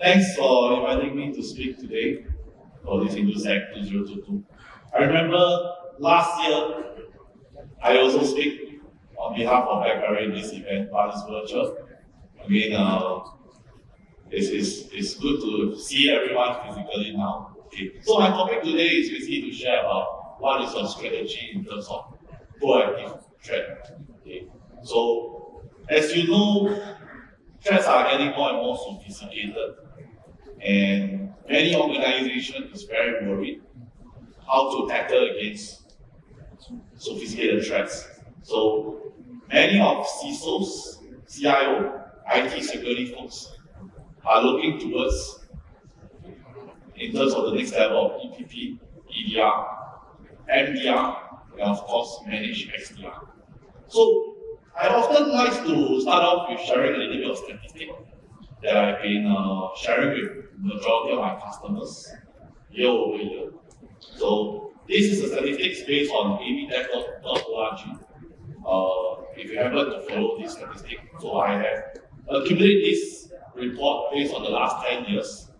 Thanks for inviting me to speak today for this Indosec 2022. I remember last year, I also speak on behalf of BlackBerry in this event, but it's virtual. Again, it's good to see everyone physically now. Okay. So my topic today is basically to share about what is your strategy in terms of proactive threat. Okay. So as you know, threats are getting more and more sophisticated, and many organizations is very worried how to tackle against sophisticated threats. So many of CISOs, CIO, IT security folks are looking towards, in terms of the next level of EPP, EDR, MDR, and of course managed XDR. So I often like to start off with sharing a little bit of statistics that I've been sharing with the majority of my customers year over year. So this is a statistics based on avtech.org. If you happen to follow this statistic, so I have accumulated this report based on the last 10 years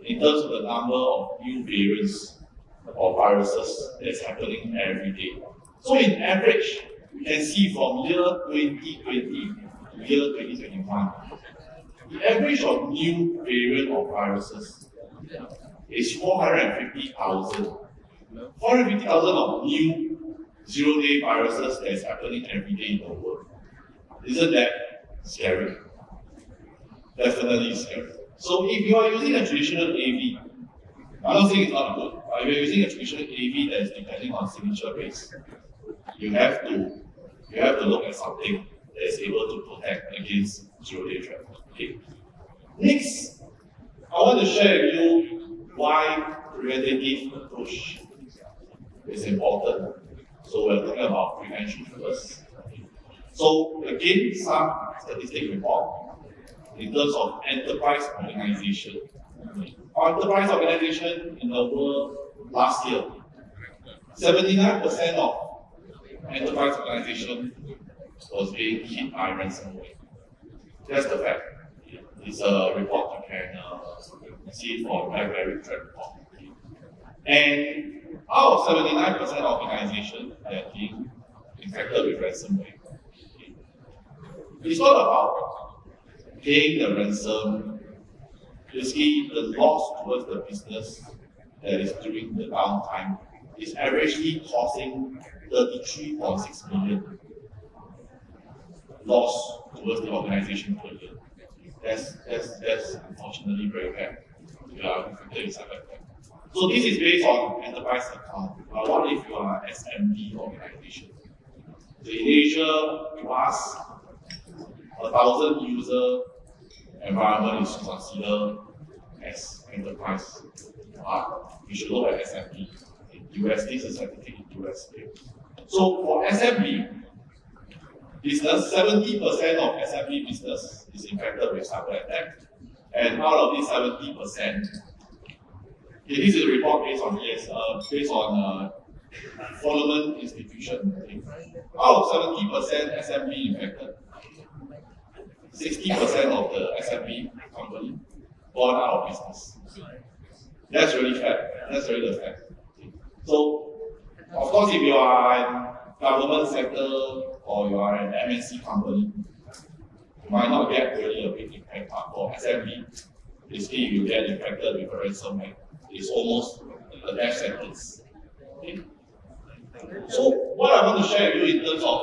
in terms of the number of new variants of viruses that's happening every day. So in average, you can see from year 2020 to year 2021, the average of new variant of viruses is 450,000. 450,000 of new zero-day viruses that's happening every day in the world. Isn't that scary? Definitely scary. So if you are using a traditional AV, I'm not saying it's not good, but if you're using a traditional AV that is depending on signature base, you have to look at something that is able to protect against zero-day threat. Okay. Next, I want to share with you why preventative approach is important. So we're talking about prevention first. So again, some statistic report in terms of enterprise organization. Our enterprise organization in the world last year, 79% of enterprise organization was being hit by ransomware. That's the fact. It's a report you can see for BlackBerry threat report. And out of 79% of organizations that are being infected with ransomware, it's not about paying the ransom, basically the loss towards the business that is during the downtime is averagely causing 33.6 million loss towards the organization per year. That's unfortunately very bad. We are infected with cyber attack. So this is based on enterprise account. But what if you are an SMB organization? So in Asia, you ask 1,000 user environment is considered as enterprise. But you should look at SMB. In US, this is statistic in US. So for SMB business, 70% of SMB business is infected with cyber attack. And out of this 70%, this is a report based on Folloman Institution. Out of 70% SMB infected, 60% of the SMB company gone out of business. That's really fact. That's really the fact. So, of course, if you are in government sector or you are an MNC company, you might not get really a big impact. But for SMB, basically, if you get infected with a ransomware, it's almost a death sentence. Okay? So, what I want to share with you in terms of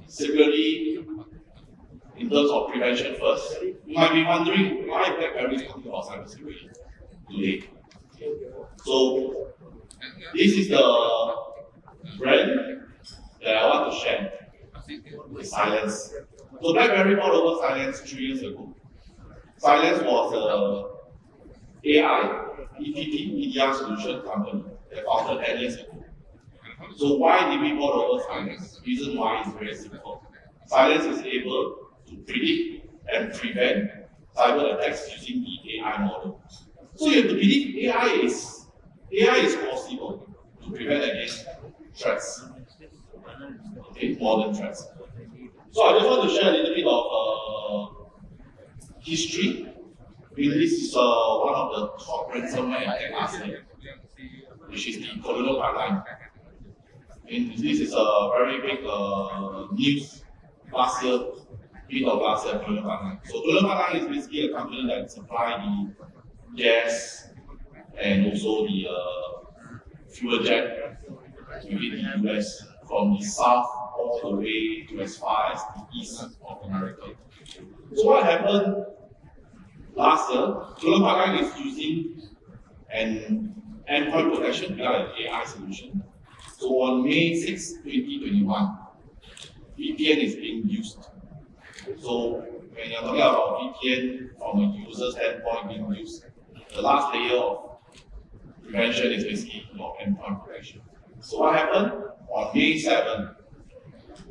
security, in terms of prevention first, you might be wondering why BlackBerry is talking about cybersecurity today. So, this is the brand that I want to share. It's Silence. So BlackBerry bought over Silence 3 years ago. Silence was an AI, EPP, EDR solution company that founded 10 years ago. So why did we bought over Silence? The reason why is very simple. Silence is able to predict and prevent cyber attacks using the AI model. So you have to believe AI is possible to prevent against threats. Okay, modern threats. So I just want to share a little bit of history. This is one of the top ransomware attack last year, which is the Colonial Pipeline. This is a very big news last year, mid of last year, Colonial Pipeline. So Colonial Pipeline is basically a company that supplies the gas and also the fuel jet within the US from the south all the way to as far as the east of America. So what happened last year? Colonial Pipeline is using an endpoint protection via an AI solution. So on May 6, 2021, VPN is being used. So when you're talking about VPN from a user standpoint being used, the last layer of prevention is basically your endpoint protection. So what happened? On May 7,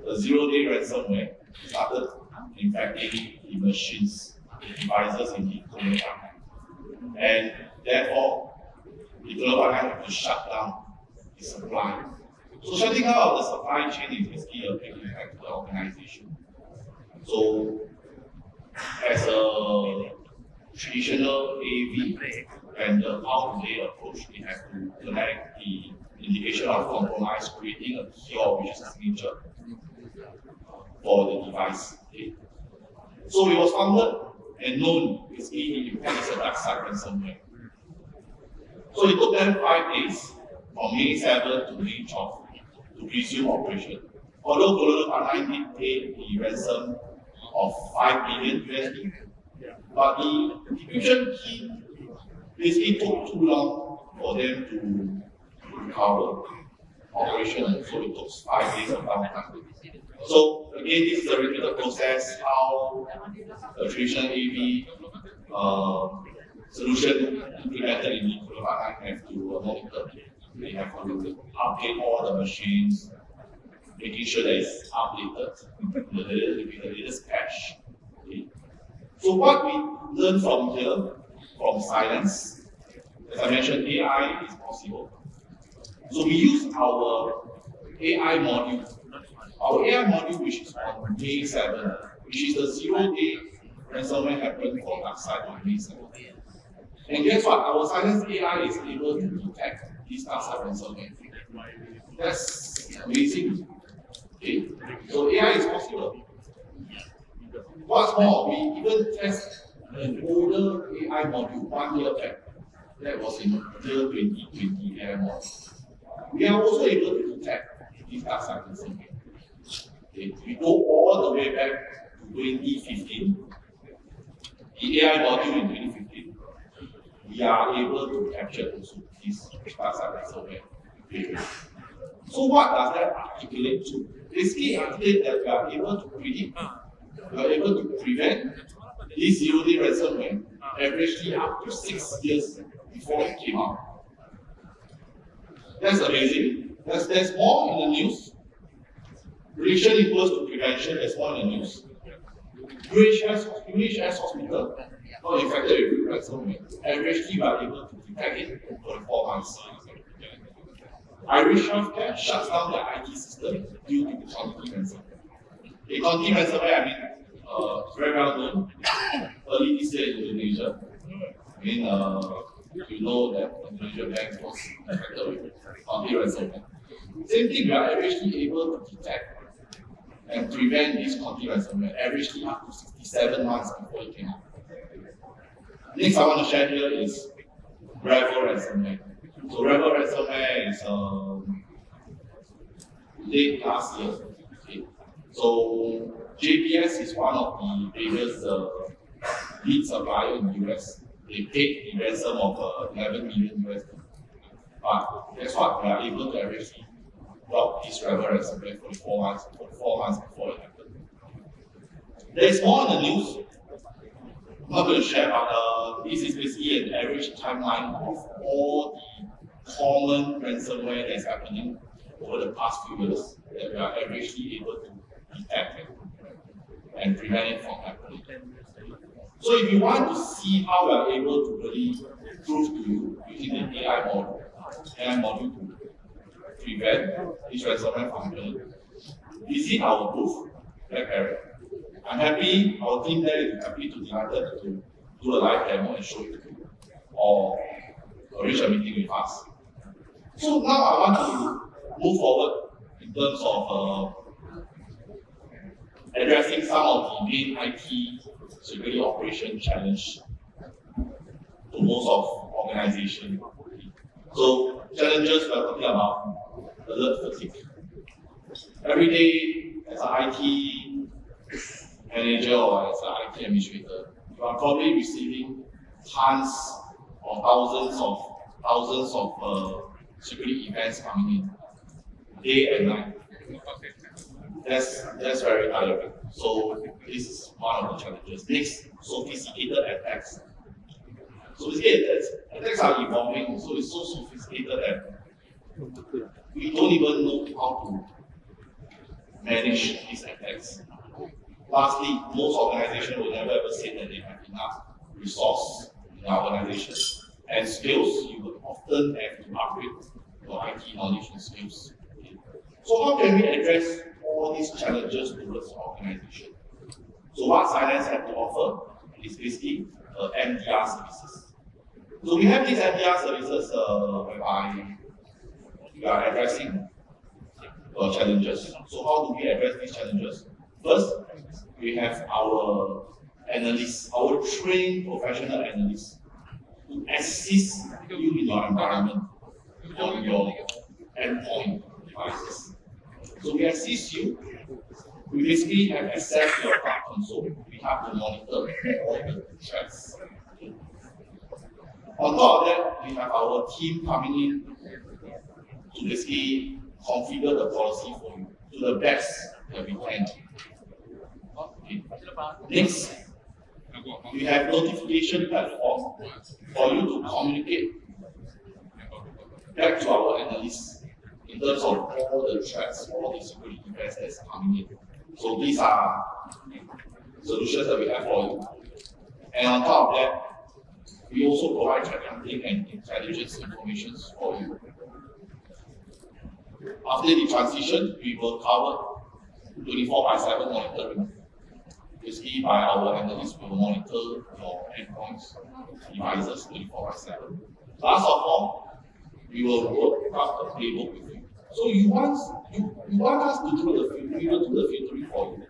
the zero-day ransomware started infecting the machines, the devices in the Colonial Pipeline. And therefore, the Colonial Pipeline had to shut down the supply. So shutting down of the supply chain is basically a big impact to the organization. So as a traditional AV vendor, how do they approach? They have to connect the indication of compromise, creating a key which is a signature for the device. Okay. So it was founded and known basically as a dark side ransomware. So it took them 5 days from May 7 to May 12 to resume operation. Although Colonial Pipeline did pay the ransom of $5 million USD, but the encryption key basically took too long for them to recover operation, so it took 5 days of downtime. So again, this is a repeated process how a traditional AV solution implemented in the Colonial Pipeline have to monitor. They have to update all the machines, making sure that it's updated, the latest patch. Okay. So what we learn from here, from silence, as I mentioned, AI is possible. So we use our AI module. Our AI module, which is on May 7, which is the zero-day ransomware happened for DarkSide on May 7. And guess what? Our silence AI is able to detect this DarkSide ransomware. That's amazing. Okay? So AI is possible. What's more, we even test an older AI module 1 year back. That was in year 2020 AI module. We are also able to detect this DarkSide ransomware. Okay? We go all the way back to 2015. The AI module in 2015. We are able to capture also this DarkSide ransomware. So what does that articulate to? Basically articulate that we are able to predict, we are able to prevent this zero-day ransomware averagely up to 6 years before it came out. That's amazing. There's more in the news. Prediction equals to prevention, there's more in the news. UHS hospital not infected with ransomware. Averagely we are able to detect it in 24 months. Irish Healthcare shuts down their IT system due to the Conti ransomware. Conti ransomware, I mean, very well known. Early this year in Indonesia. I mean, you know that Indonesia bank was affected with Conti ransomware. Same thing, we are averagely able to detect and prevent this Conti ransomware, averagely up to 67 months before it came out. Next I want to share here is Revel ransomware. So Revel ransomware is late last year. Okay. So JPS is one of the biggest lead supplier in the US. They paid the ransom of 11 million USD. But guess what? We are able to averagely block this Revel ransomware for 4 months before it happened. There's more in the news. I'm not going to share, but this is basically an average timeline of all the common ransomware that's happening over the past few years that we are averagely able to detect and prevent it from happening. So if you want to see how we are able to really prove to you using the AI module to prevent this ransomware from happening, visit our booth, BlackBerry. I'm happy, our team there is happy to delighted to do a live demo and show it to you, or arrange a meeting with us. So now I want to move forward in terms of addressing some of the main IT security operation challenge to most of organizations. So challenges we're talking about alert fatigue. Every day as an IT manager or as an IT administrator, you are probably receiving tons or thousands of security events coming in day and night. That's very tiring. So this is one of the challenges. Next, sophisticated attacks. Sophisticated attacks are evolving, so it's so sophisticated that we don't even know how to manage these attacks. Lastly, most organizations will never ever say that they have enough resource in our organization and skills. You will often have to upgrade your IT knowledge and skills. So how can we address all these challenges towards our organization? So what Silence have to offer is basically MDR services. So we have these MDR services whereby we are addressing challenges. So how do we address these challenges? First, we have our analysts, our trained professional analysts who assist you in your environment on your endpoint devices. So we assist you. We basically have access to your cloud console. We have to monitor all the threats. On top of that, we have our team coming in to basically configure the policy for you to the best that we can. Okay. Next, we have notification platform for you to communicate back to our analysts in terms of all the threats, all the security events that's coming in. So these are solutions that we have for you. And on top of that, we also provide threat hunting and intelligence information for you. After the transition, we will cover 24/7 monitoring. Basically, by our analysts, we will monitor your endpoints, devices 24/7. Last of all, we will work out a playbook with you. So you want us to do the filtering, we will do the filtering for you.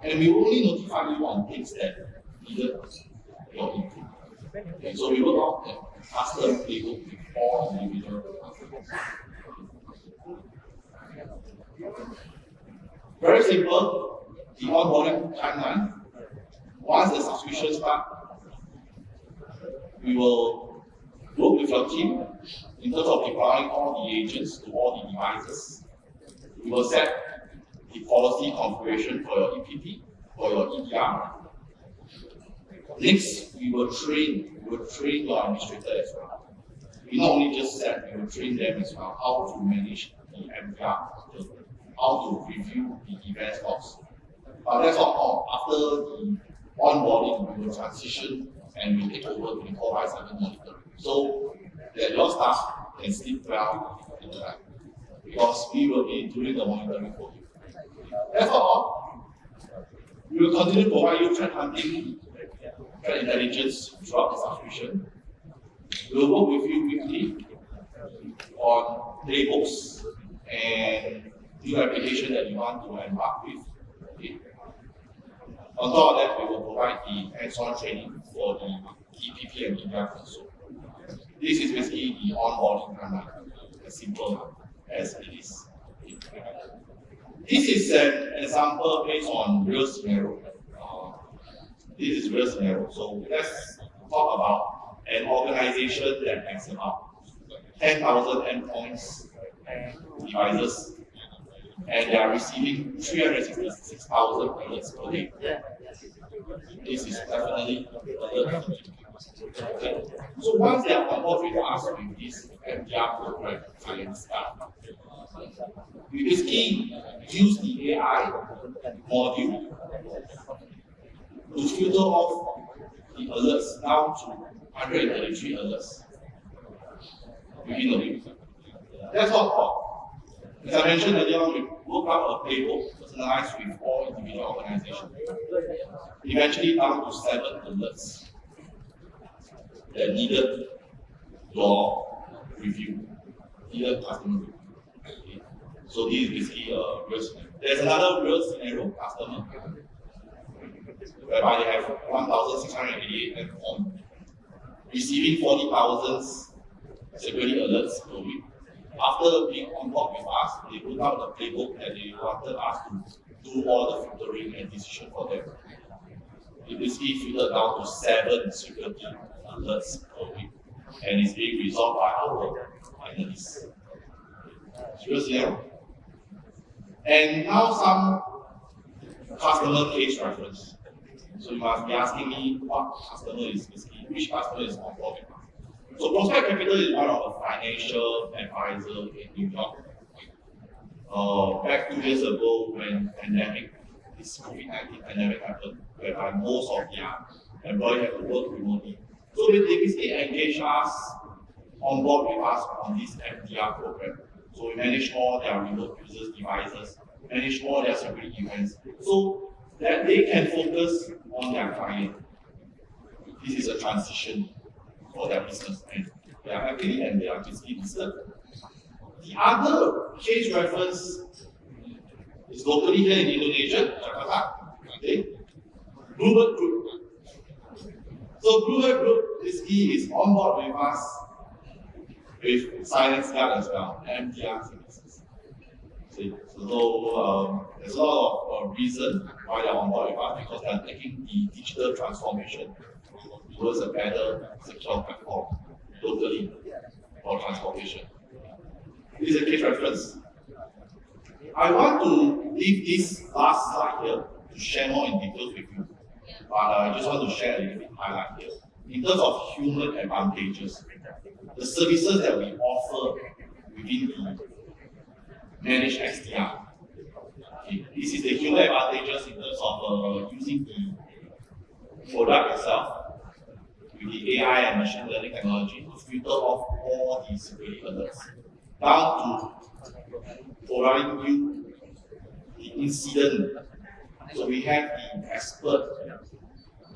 And we will only notify you on things that needed your input. Okay, so we will out a custom playbook with all individual customers. Very simple, the onboarding timeline. Once the subscription starts, we will work with your team in terms of deploying all the agents to all the devices. We will set the policy configuration for your EPP, for your EDR. Next, we will train your administrator as well. We not only just set, we will train them as well how to manage the MDR, how to review the event logs. But that's not all. After the onboarding, we will transition and we will take over 24/7 monitoring. So that your staff can sleep well in the night. Because we will be doing the monitoring for you. That's not all. We will continue to provide you threat hunting, threat intelligence throughout the subscription. We will work with you weekly on playbooks and new application that you want to embark with. Okay. On top of that, we will provide the hands-on training for the EPP and EDR console. This is basically the onboarding timeline, as simple as it is. This is an example based on real scenario. This is real scenario. So let's talk about an organization that has about 10,000 endpoints devices, and they are receiving 366,000 alerts per day. This is definitely alert. Okay. So once they are on board with us with this MDR program, Silence, we basically use the AI module to filter off the alerts down to 133 alerts within a week. That's not all. As I mentioned earlier on, we worked out a playbook personalized with all individual organizations. Eventually down to 7 alerts that needed your review, needed customer review. Okay. So this is basically a real scenario. There's another real scenario customer whereby they have 1,688 endpoints, receiving 40,000 security alerts per week. After being on board with us, they put out the playbook that they wanted us to do all the filtering and decision for them. It basically filtered down to 7 security alerts per week, and it's being resolved by our analysts. Seriously, yeah? And now some customer case reference. So you must be asking me what customer is basically, which customer is on board with us. So Prospect Capital is one of the financial advisors in New York. Back 2 years ago when this COVID-19 pandemic happened, whereby most of their employees had to work remotely. So they basically engaged us on board with us on this FDR program. So we manage all their remote users' devices, manage all their security events, so that they can focus on their client. This is a transition for their business, and they are happy and they are basically listed. The other case reference is locally here in Indonesia, Jakarta. Okay? Bluebird Group. So Bluebird Group basically is on board with us with Silence Guard as well, MDR services. See? So there's a lot of reason why they're on board with us, because they're taking the digital transformation towards a better secure platform locally for transportation. This is a case reference. I want to leave this last slide here to share more in details with you, but I just want to share a little bit highlight here. In terms of human advantages, the services that we offer within the managed XDR. Okay. This is the human advantages in terms of using the product itself with the AI and machine learning technology to filter off all the security alerts, down to providing you the incident. So we have the expert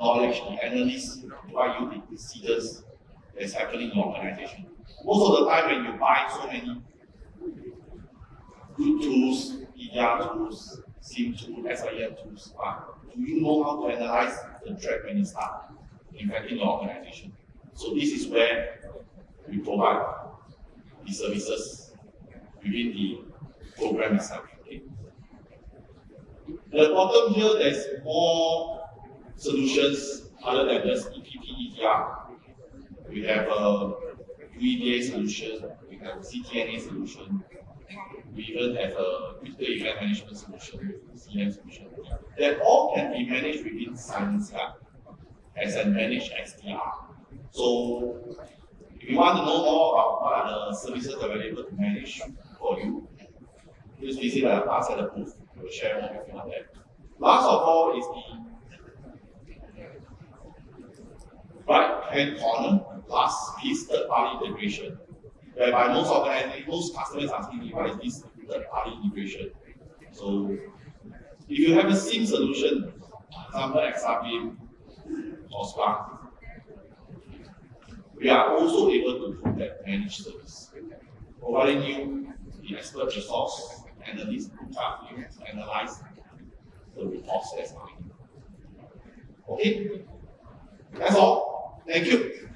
knowledge, the analysts provide you the incidents that's happening in your organization. Most of the time when you buy so many good tools, EDR tools, SIM tools, SIM tools, do you know how to analyze the threat when it starts infecting your organization? So this is where we provide the services within the program itself. Okay. At the bottom here, there's more solutions other than just EPP, EDR. We have a UEBA solution, we have a CTNA solution, we even have a critical event management solution, CM solution. That all can be managed within Silence Guard as a managed XDR. So if you want to know more about what are the services available to manage for you, please visit us at the booth. We'll share more with you on that. Last of all is the right-hand corner, last piece, third-party integration, whereby most customers are asking me, what is this third-party integration? So if you have a SIM solution, example XRP or Spark, we are also able to do that managed service, providing you the expert resource, analysts to help you to analyze the reports that's coming. Okay? That's all. Thank you.